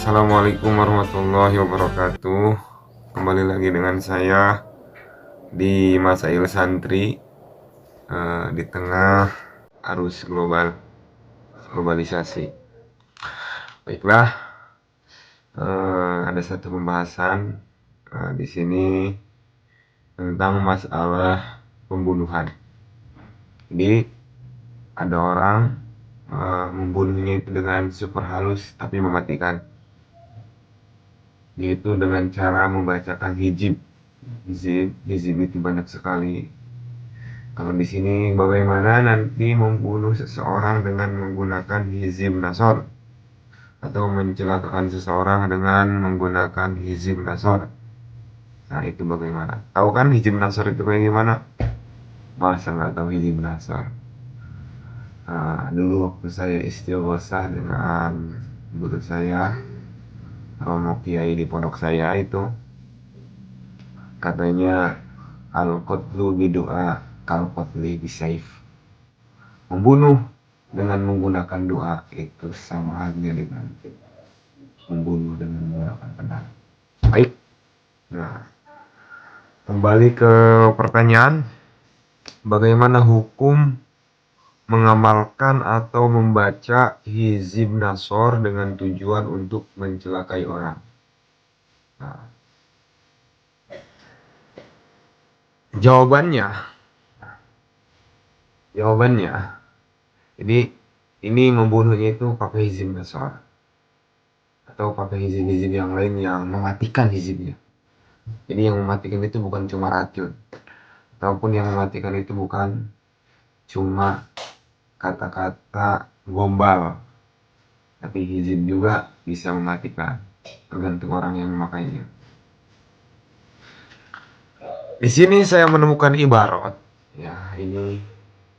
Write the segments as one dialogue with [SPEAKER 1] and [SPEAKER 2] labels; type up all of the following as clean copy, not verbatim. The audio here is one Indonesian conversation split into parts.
[SPEAKER 1] Assalamualaikum warahmatullahi wabarakatuh. Kembali lagi dengan saya di Masail Santri, di tengah arus globalisasi. Baiklah, ada satu pembahasan di sini tentang masalah pembunuhan. Jadi ada orang membunuhnya itu dengan super halus tapi mematikan, yaitu dengan cara membacakan hizib. Hizib itu banyak sekali. Kalau di sini bagaimana nanti membunuh seseorang dengan menggunakan hizib nasor, atau mencelakakan seseorang dengan menggunakan hizib nasor. Nah itu bagaimana? Tahu kan hizib nasor itu kayak gimana? Masa nggak tahu hizib nasor? Dulu waktu saya istighosah dengan guru saya, Romo Kiai di pondok saya itu, katanya al-qatlu bidu'a kal-qatli bisaif. Membunuh dengan menggunakan doa itu sama halnya dengan membunuh dengan menggunakan pedang. Baik. Nah, kembali ke pertanyaan, bagaimana hukum mengamalkan atau membaca hizib nasor dengan tujuan untuk mencelakai orang? Nah, jawabannya, jadi ini membunuhnya itu pakai hizib nasor atau pakai hizib-hizib yang lain yang mematikan hizibnya. Jadi yang mematikan itu bukan cuma racun, ataupun yang mematikan itu bukan cuma kata-kata gombal, tapi hizib juga bisa mematikan, tergantung orang yang memakainya. Di sini saya menemukan ibarat, ya ini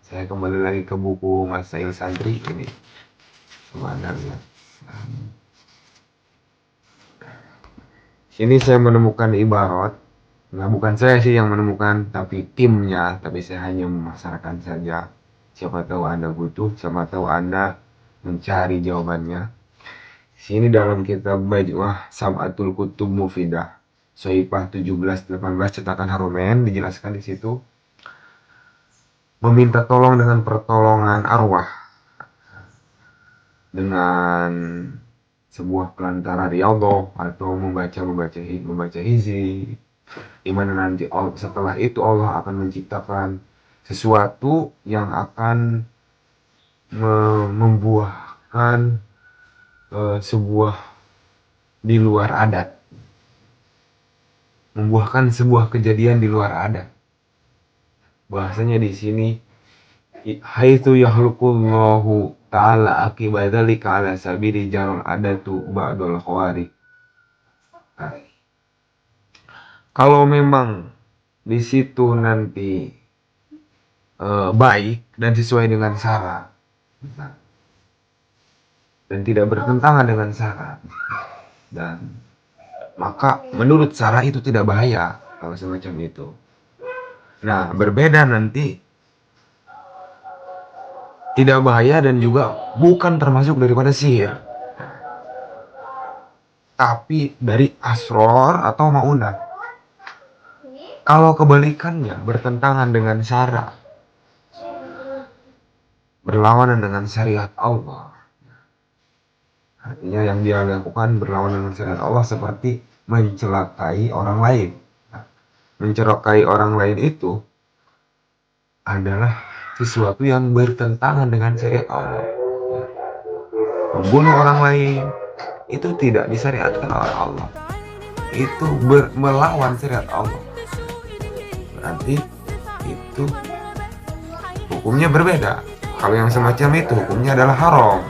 [SPEAKER 1] saya kembali lagi ke buku Masail Santri ini. Coba Anda lihat. Sini saya menemukan ibarat, nah bukan saya sih yang menemukan, tapi timnya, tapi saya hanya memasarkan saja. Siapa tahu Anda butuh, siapa tahu Anda mencari jawabannya. Sini dalam kitab Majmu'ah Sab'atul Kutub Mufidah, Sohifah 1718 cetakan Haromen, dijelaskan di situ meminta tolong dengan pertolongan arwah, dengan sebuah pelantara dari Allah, atau membaca hizib, di mana nanti setelah itu Allah akan menciptakan sesuatu yang akan membuahkan sebuah di luar adat, membuahkan sebuah kejadian di luar adat. Bahasanya di sini, haitsu yakhluqullahu ta'ala akibadzalika ala sabili jarul adatu ba'dul khawari. Kalau memang di situ nanti baik dan sesuai dengan syarat, dan tidak bertentangan dengan syarat, dan maka menurut syara itu tidak bahaya kalau semacam itu. Nah, berbeda nanti tidak bahaya dan juga bukan termasuk daripada sihir, tapi dari asror atau maunah. Kalau kebalikannya bertentangan dengan syara, berlawanan dengan syariat Allah, artinya yang dia lakukan berlawanan dengan syariat Allah, seperti mencelakai orang lain. Mencelakai orang lain itu adalah sesuatu yang bertentangan dengan syariat Allah. Membunuh orang lain itu tidak disyariatkan oleh Allah, itu melawan syariat Allah, berarti itu hukumnya berbeda. Kalau yang semacam itu hukumnya adalah haram.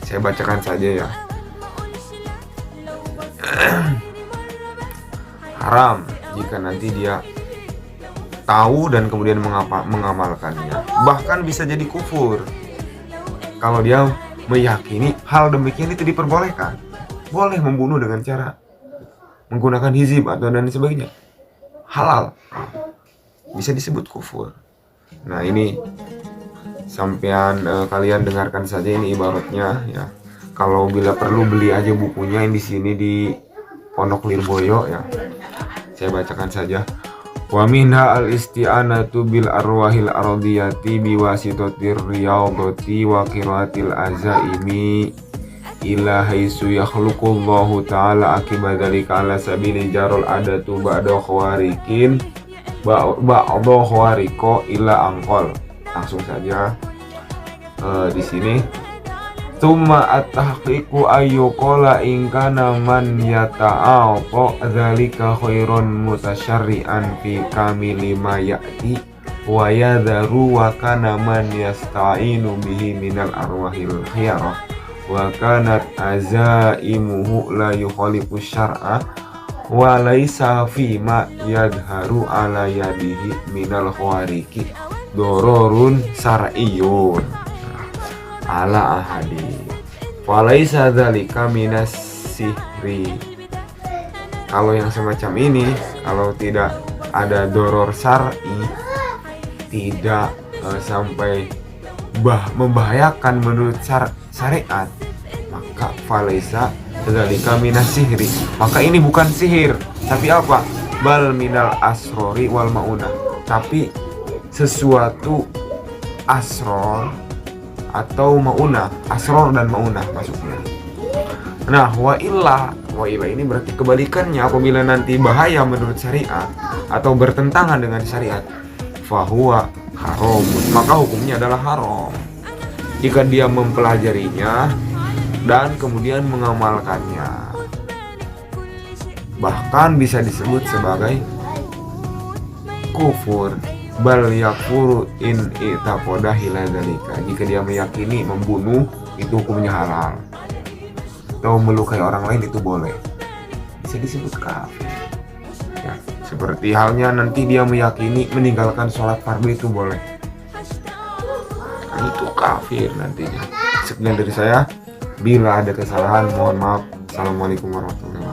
[SPEAKER 1] Saya bacakan saja ya. Haram jika nanti dia tahu dan kemudian mengamalkannya. Bahkan bisa jadi kufur kalau dia meyakini hal demikian itu diperbolehkan. Boleh membunuh dengan cara menggunakan hizib atau dan sebagainya, halal, bisa disebut kufur. Nah ini sampean kalian dengarkan saja, ini ibaratnya ya. Kalau bila perlu beli aja bukunya yang di sini di Pondok Lirboyo ya. Saya bacakan saja. Wa minha al-isti'anatu bil arwahil ardiyati biwasitatir riyadati wa qiraatil azaimi ila haitsu yakhluqullahu ta'ala akibadzalika ala sabili jarul adatu ba'da khawarikin ba'da khawariko ila angkol. Langsung saja di sini. Tsumma at-tahqiqu ayyuqala in kana man yata'aqa dzalika khairun mutasyarri'an fi kamili ma ya'ti wa yadharu wa kana man yasta'inu bihi minal arwahil khiyarah wa kanat azaimuhu la yukhalifu syar'a wa laisa fi ma yadharu ala yadihi minal khawariki dororun syar'iyyun ala ahadi walaisa dzalika minas sihri. Kalau yang semacam ini, kalau tidak ada doror syar'i, tidak sampai membahayakan menurut syariat, maka falaisa dzalika minas sihri, maka ini bukan sihir, tapi apa? Bal minal asrori wal maunah, tapi sesuatu asror atau maunah, asror dan maunah maksudnya. Nah, wa illa ini berarti kebalikannya. Apabila nanti bahaya menurut syariat atau bertentangan dengan syariat, fahuwa haram, maka hukumnya adalah haram jika dia mempelajarinya dan kemudian mengamalkannya. Bahkan bisa disebut sebagai kufur. Bal yakfuru in i'taqada hiladzalika, jika dia meyakini membunuh itu hukumnya halal, atau melukai orang lain itu boleh, bisa disebut kafir ya. Seperti halnya nanti dia meyakini meninggalkan sholat fardu itu boleh, nah, itu kafir nantinya. Sekian dari saya, bila ada kesalahan mohon maaf. Assalamualaikum warahmatullahi wabarakatuh.